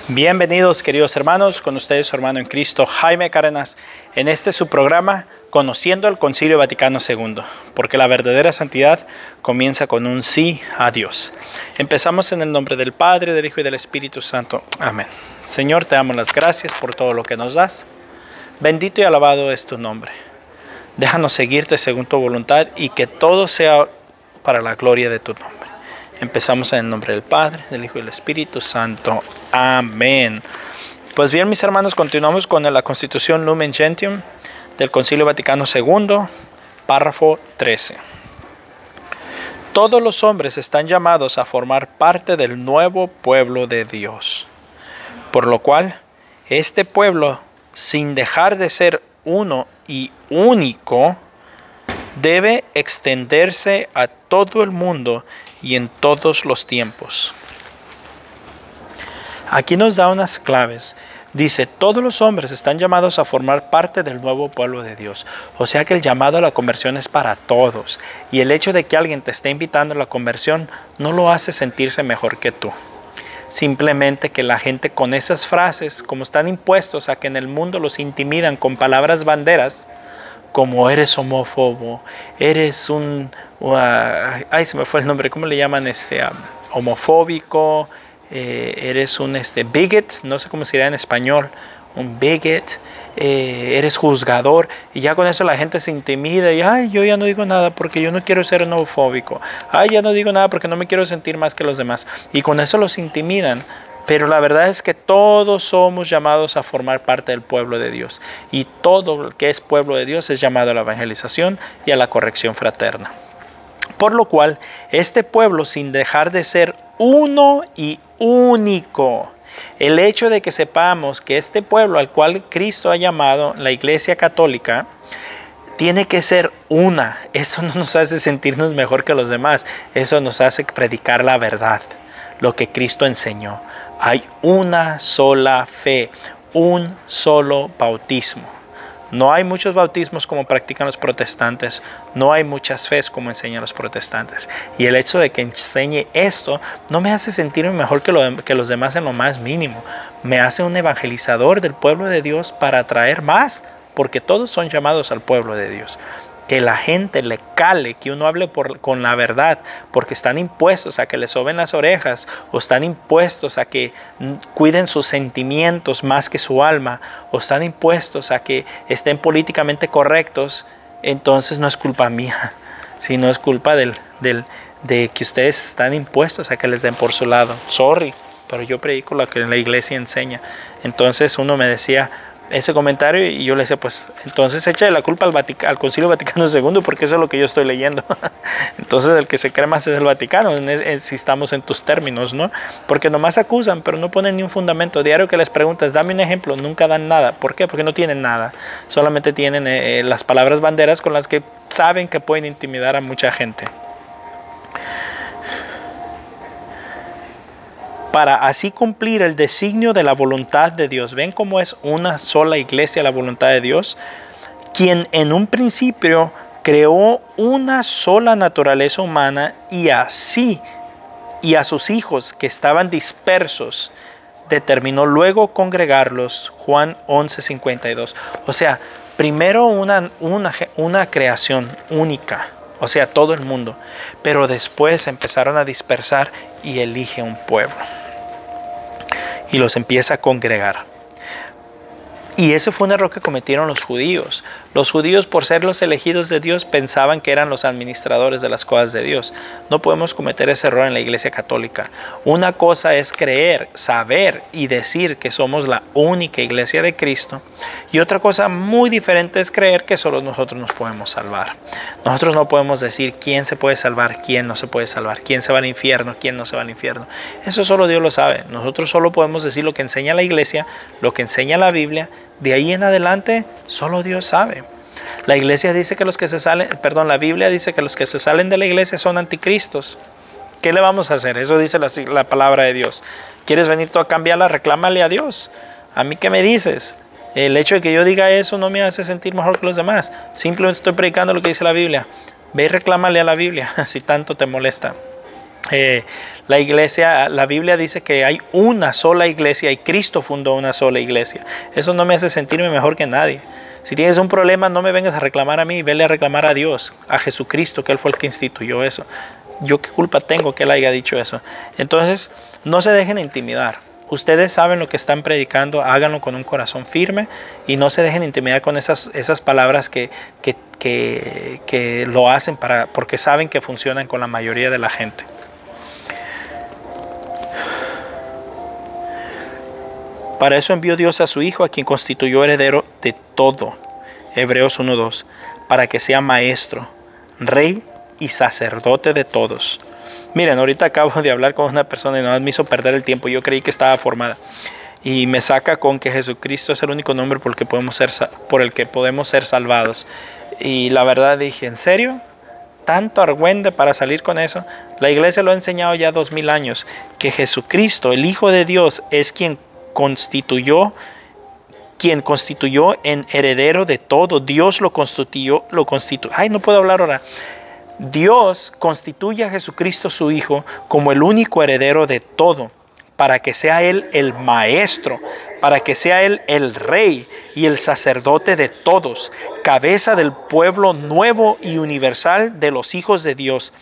Bienvenidos, queridos hermanos, con ustedes su hermano en Cristo, Jaime Cárdenas, en este su programa Conociendo el Concilio Vaticano II, porque la verdadera santidad comienza con un sí a Dios. Empezamos en el nombre del Padre, del Hijo y del Espíritu Santo. Amén. Señor, te damos las gracias por todo lo que nos das. Bendito y alabado es tu nombre. Déjanos seguirte según tu voluntad y que todo sea para la gloria de tu nombre. Empezamos en el nombre del Padre, del Hijo y del Espíritu Santo. Amén. Pues bien, mis hermanos, continuamos con la Constitución Lumen Gentium del Concilio Vaticano II, párrafo 13. Todos los hombres están llamados a formar parte del nuevo pueblo de Dios, por lo cual este pueblo, sin dejar de ser uno y único, debe extenderse a todo el mundo y en todos los tiempos. Aquí nos da unas claves. Dice, todos los hombres están llamados a formar parte del nuevo pueblo de Dios. O sea que el llamado a la conversión es para todos. Y el hecho de que alguien te esté invitando a la conversión no lo hace sentirse mejor que tú. Simplemente que la gente con esas frases, como están impuestos a que en el mundo los intimidan con palabras banderas, como eres homófobo, eres un... ay, se me fue el nombre, ¿cómo le llaman? Homofóbico, eres un bigot, no sé cómo se dirá en español, un bigot, eres juzgador, y ya con eso la gente se intimida y ay, yo ya no digo nada porque yo no quiero ser un homofóbico, ay, ya no digo nada porque no me quiero sentir más que los demás, y con eso los intimidan. Pero la verdad es que todos somos llamados a formar parte del pueblo de Dios, y todo lo que es pueblo de Dios es llamado a la evangelización y a la corrección fraterna. Por lo cual, este pueblo, sin dejar de ser uno y único, el hecho de que sepamos que este pueblo al cual Cristo ha llamado la Iglesia Católica, tiene que ser una. Eso no nos hace sentirnos mejor que los demás, eso nos hace predicar la verdad, lo que Cristo enseñó. Hay una sola fe, un solo bautismo. No hay muchos bautismos como practican los protestantes, no hay muchas fes como enseñan los protestantes. Y el hecho de que enseñe esto no me hace sentirme mejor que los demás en lo más mínimo. Me hace un evangelizador del pueblo de Dios para atraer más, porque todos son llamados al pueblo de Dios. Que la gente le cale, que uno hable con la verdad, porque están impuestos a que le soben las orejas, o están impuestos a que cuiden sus sentimientos más que su alma, o están impuestos a que estén políticamente correctos. Entonces no es culpa mía, sino es culpa de que ustedes están impuestos a que les den por su lado. Sorry, pero yo predico lo que la iglesia enseña. Entonces uno me decía ese comentario y yo le decía, pues entonces échale la culpa al Concilio Vaticano II, porque eso es lo que yo estoy leyendo. Entonces el que se cree más es el Vaticano, si estamos en tus términos, ¿no? Porque nomás acusan, pero no ponen ni un fundamento. Diario que les preguntas, dame un ejemplo, nunca dan nada. ¿Por qué? Porque no tienen nada. Solamente tienen las palabras banderas con las que saben que pueden intimidar a mucha gente. Para así cumplir el designio de la voluntad de Dios. ¿Ven cómo es una sola iglesia la voluntad de Dios? Quien en un principio creó una sola naturaleza humana y a sus hijos que estaban dispersos, determinó luego congregarlos. Juan 11:52. O sea, primero una creación única, o sea, todo el mundo, pero después empezaron a dispersar y elige un pueblo. Y los empieza a congregar. Y ese fue un error que cometieron los judíos. Los judíos, por ser los elegidos de Dios, pensaban que eran los administradores de las cosas de Dios. No podemos cometer ese error en la Iglesia Católica. Una cosa es creer, saber y decir que somos la única Iglesia de Cristo. Y otra cosa muy diferente es creer que solo nosotros nos podemos salvar. Nosotros no podemos decir quién se puede salvar, quién no se puede salvar, quién se va al infierno, quién no se va al infierno. Eso solo Dios lo sabe. Nosotros solo podemos decir lo que enseña la Iglesia, lo que enseña la Biblia. De ahí en adelante, solo Dios sabe. La Iglesia dice que la Biblia dice que los que se salen de la Iglesia son anticristos. ¿Qué le vamos a hacer? Eso dice la palabra de Dios. ¿Quieres venir tú a cambiarla? Reclámale a Dios. ¿A mí qué me dices? El hecho de que yo diga eso no me hace sentir mejor que los demás. Simplemente estoy predicando lo que dice la Biblia. Ve y reclámale a la Biblia si tanto te molesta. La iglesia, la Biblia dice que hay una sola iglesia y Cristo fundó una sola iglesia. Eso no me hace sentirme mejor que nadie. Si tienes un problema, no me vengas a reclamar a mí, vele a reclamar a Dios, a Jesucristo, que Él fue el que instituyó eso. Yo qué culpa tengo que Él haya dicho eso. Entonces, no se dejen intimidar. Ustedes saben lo que están predicando, háganlo con un corazón firme y no se dejen intimidar con esas palabras que lo hacen porque saben que funcionan con la mayoría de la gente. Para eso envió Dios a su Hijo, a quien constituyó heredero de todo. Hebreos 1:2. Para que sea maestro, rey y sacerdote de todos. Miren, ahorita acabo de hablar con una persona y me hizo perder el tiempo. Yo creí que estaba formada. Y me saca con que Jesucristo es el único nombre por el que podemos ser salvados. Y la verdad dije, ¿en serio? ¿Tanto argüende para salir con eso? La iglesia lo ha enseñado ya 2000 años. Que Jesucristo, el Hijo de Dios, es quien constituyó en heredero de todo. Dios lo constituyó. Ay, no puedo hablar ahora. Dios constituye a Jesucristo su Hijo como el único heredero de todo, para que sea Él el maestro, para que sea Él el rey y el sacerdote de todos, cabeza del pueblo nuevo y universal de los hijos de Dios.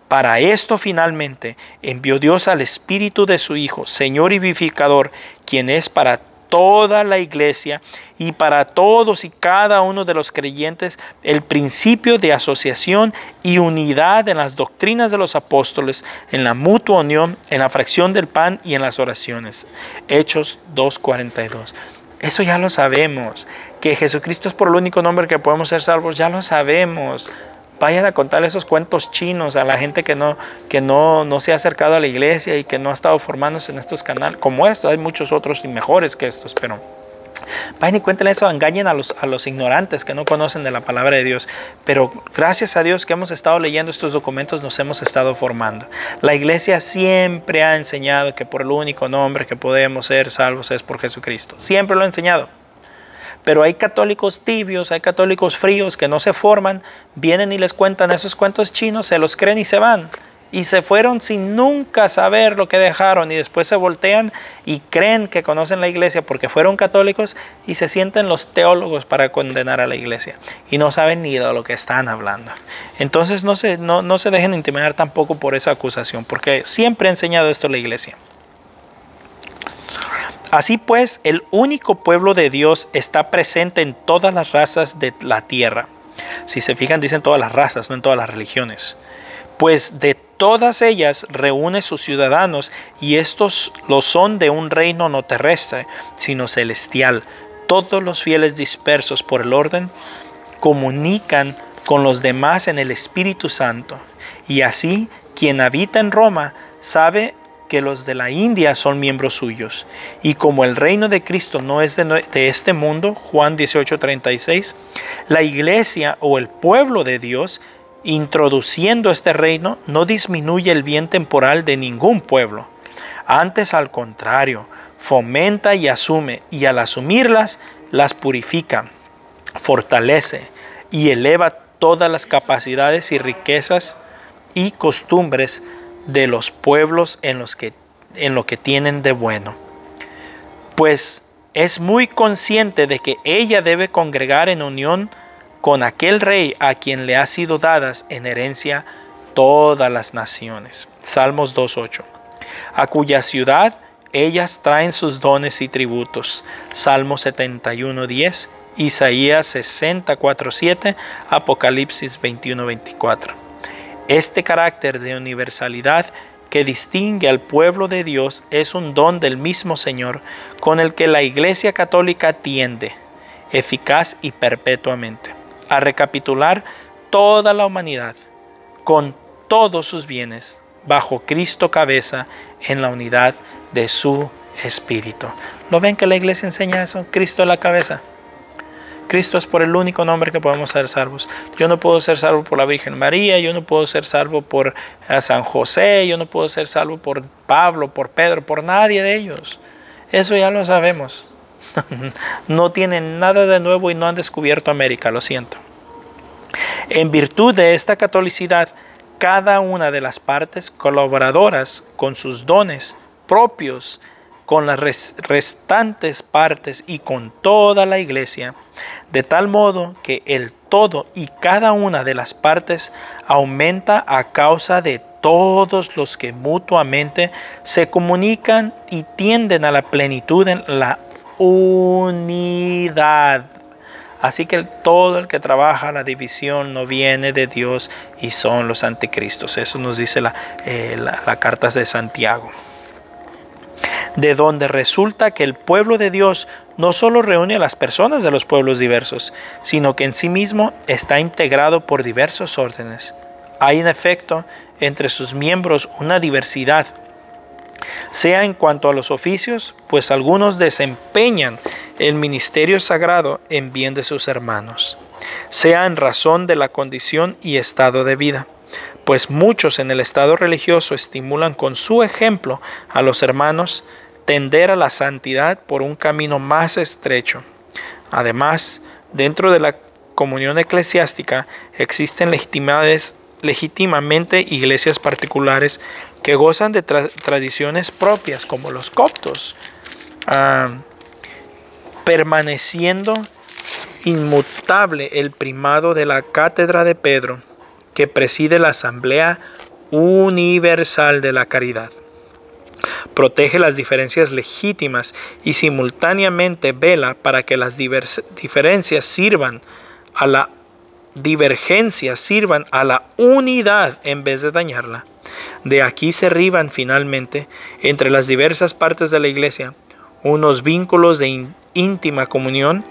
Para esto finalmente envió Dios al Espíritu de su Hijo, Señor y vivificador, quien es para toda la iglesia y para todos y cada uno de los creyentes el principio de asociación y unidad en las doctrinas de los apóstoles, en la mutua unión, en la fracción del pan y en las oraciones. Hechos 2:42. Eso ya lo sabemos, que Jesucristo es por el único nombre que podemos ser salvos, ya lo sabemos. Vayan a contar esos cuentos chinos a la gente que no se ha acercado a la iglesia y que no ha estado formándose en estos canales como estos. Hay muchos otros y mejores que estos, pero vayan y cuenten eso, engañen a los ignorantes que no conocen de la palabra de Dios. Pero gracias a Dios que hemos estado leyendo estos documentos, nos hemos estado formando. La iglesia siempre ha enseñado que por el único nombre que podemos ser salvos es por Jesucristo. Siempre lo ha enseñado. Pero hay católicos tibios, hay católicos fríos que no se forman, vienen y les cuentan esos cuentos chinos, se los creen y se van. Y se fueron sin nunca saber lo que dejaron y después se voltean y creen que conocen la iglesia porque fueron católicos y se sienten los teólogos para condenar a la iglesia. Y no saben ni de lo que están hablando. Entonces no se dejen intimidar tampoco por esa acusación, porque siempre ha enseñado esto la iglesia. Así pues, el único pueblo de Dios está presente en todas las razas de la tierra. Si se fijan, dicen todas las razas, no en todas las religiones. Pues de todas ellas reúne sus ciudadanos, y estos lo son de un reino no terrestre, sino celestial. Todos los fieles dispersos por el orden comunican con los demás en el Espíritu Santo. Y así, quien habita en Roma sabe que los de la India son miembros suyos. Y como el reino de Cristo no es de este mundo, Juan 18:36, la iglesia o el pueblo de Dios, introduciendo este reino, no disminuye el bien temporal de ningún pueblo. Antes, al contrario, fomenta y asume, y al asumirlas, las purifica, fortalece y eleva todas las capacidades y riquezas y costumbres de los pueblos en lo que tienen de bueno. Pues es muy consciente de que ella debe congregar en unión con aquel rey a quien le ha sido dadas en herencia todas las naciones. Salmos 2:8. A cuya ciudad ellas traen sus dones y tributos. Salmos 71:10. Isaías 64:7. Apocalipsis 21:24. Este carácter de universalidad que distingue al pueblo de Dios es un don del mismo Señor con el que la Iglesia Católica tiende, eficaz y perpetuamente, a recapitular toda la humanidad con todos sus bienes bajo Cristo cabeza en la unidad de su Espíritu. ¿Lo ven que la Iglesia enseña eso? Cristo es la cabeza. Cristo es por el único nombre que podemos ser salvos. Yo no puedo ser salvo por la Virgen María, yo no puedo ser salvo por San José, yo no puedo ser salvo por Pablo, por Pedro, por nadie de ellos. Eso ya lo sabemos. No tienen nada de nuevo y no han descubierto América, lo siento. En virtud de esta catolicidad, cada una de las partes colaboradoras con sus dones propios, con las restantes partes y con toda la iglesia, de tal modo que el todo y cada una de las partes aumenta a causa de todos los que mutuamente se comunican y tienden a la plenitud en la unidad. Así que todo el que trabaja la división no viene de Dios y son los anticristos. Eso nos dice la carta de Santiago. De donde resulta que el pueblo de Dios no solo reúne a las personas de los pueblos diversos, sino que en sí mismo está integrado por diversos órdenes. Hay en efecto entre sus miembros una diversidad, sea en cuanto a los oficios, pues algunos desempeñan el ministerio sagrado en bien de sus hermanos, sea en razón de la condición y estado de vida, pues muchos en el estado religioso estimulan con su ejemplo a los hermanos tender a la santidad por un camino más estrecho. Además, dentro de la comunión eclesiástica existen legítimamente iglesias particulares que gozan de tradiciones propias, como los coptos, permaneciendo inmutable el primado de la cátedra de Pedro, que preside la Asamblea Universal de la Caridad. Protege las diferencias legítimas y simultáneamente vela para que las divergencias sirvan a la unidad en vez de dañarla. De aquí se riban finalmente entre las diversas partes de la iglesia unos vínculos de íntima comunión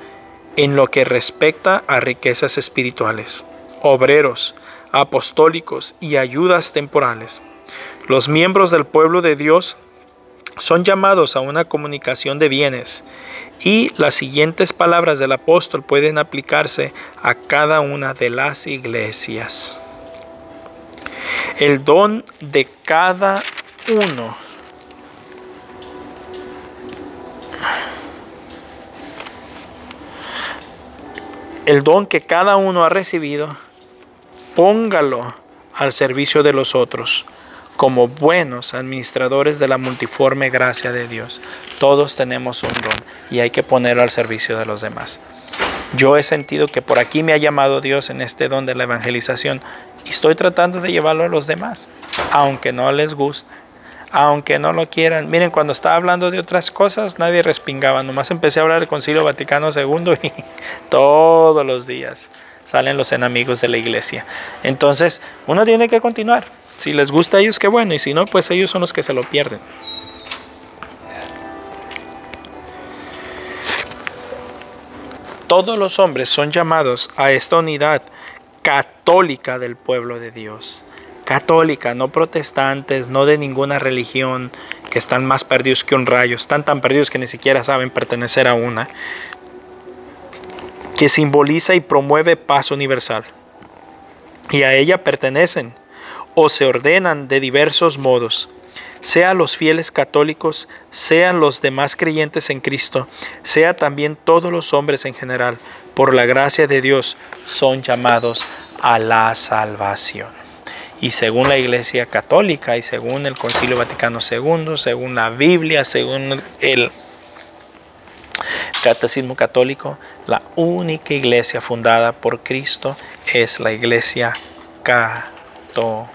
en lo que respecta a riquezas espirituales, obreros, apostólicos y ayudas temporales. Los miembros del pueblo de Dios son llamados a una comunicación de bienes, y las siguientes palabras del apóstol pueden aplicarse a cada una de las iglesias. El don de cada uno. El don que cada uno ha recibido, póngalo al servicio de los otros, como buenos administradores de la multiforme gracia de Dios. Todos tenemos un don y hay que ponerlo al servicio de los demás. Yo he sentido que por aquí me ha llamado Dios en este don de la evangelización y estoy tratando de llevarlo a los demás, aunque no les guste, aunque no lo quieran. Miren, cuando estaba hablando de otras cosas, nadie respingaba. Nomás empecé a hablar del Concilio Vaticano II y todos los días salen los enemigos de la iglesia. Entonces, uno tiene que continuar. Si les gusta a ellos, qué bueno. Y si no, pues ellos son los que se lo pierden. Todos los hombres son llamados a esta unidad católica del pueblo de Dios. Católica, no protestantes, no de ninguna religión, que están más perdidos que un rayo. Están tan perdidos que ni siquiera saben pertenecer a una. Que simboliza y promueve paz universal. Y a ella pertenecen o se ordenan de diversos modos, sean los fieles católicos, sean los demás creyentes en Cristo, sea también todos los hombres en general, por la gracia de Dios, son llamados a la salvación. Y según la Iglesia Católica y según el Concilio Vaticano II, según la Biblia, según el Catecismo Católico, la única iglesia fundada por Cristo es la Iglesia Católica.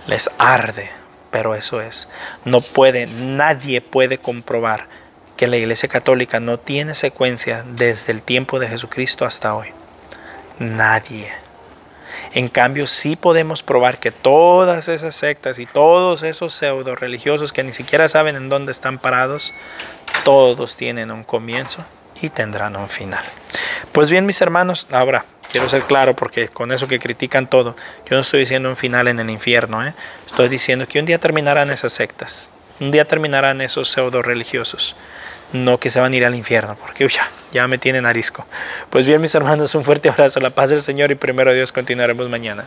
Les arde, pero eso es. Nadie puede comprobar que la Iglesia Católica no tiene secuencia desde el tiempo de Jesucristo hasta hoy. Nadie. En cambio, sí podemos probar que todas esas sectas y todos esos pseudo religiosos que ni siquiera saben en dónde están parados, todos tienen un comienzo y tendrán un final. Pues bien, mis hermanos, ahora quiero ser claro, porque con eso que critican todo, yo no estoy diciendo un final en el infierno, Estoy diciendo que un día terminarán esas sectas, un día terminarán esos pseudo religiosos, no que se van a ir al infierno, porque ya me tienen arisco. Pues bien, mis hermanos, un fuerte abrazo, la paz del Señor y primero Dios, continuaremos mañana.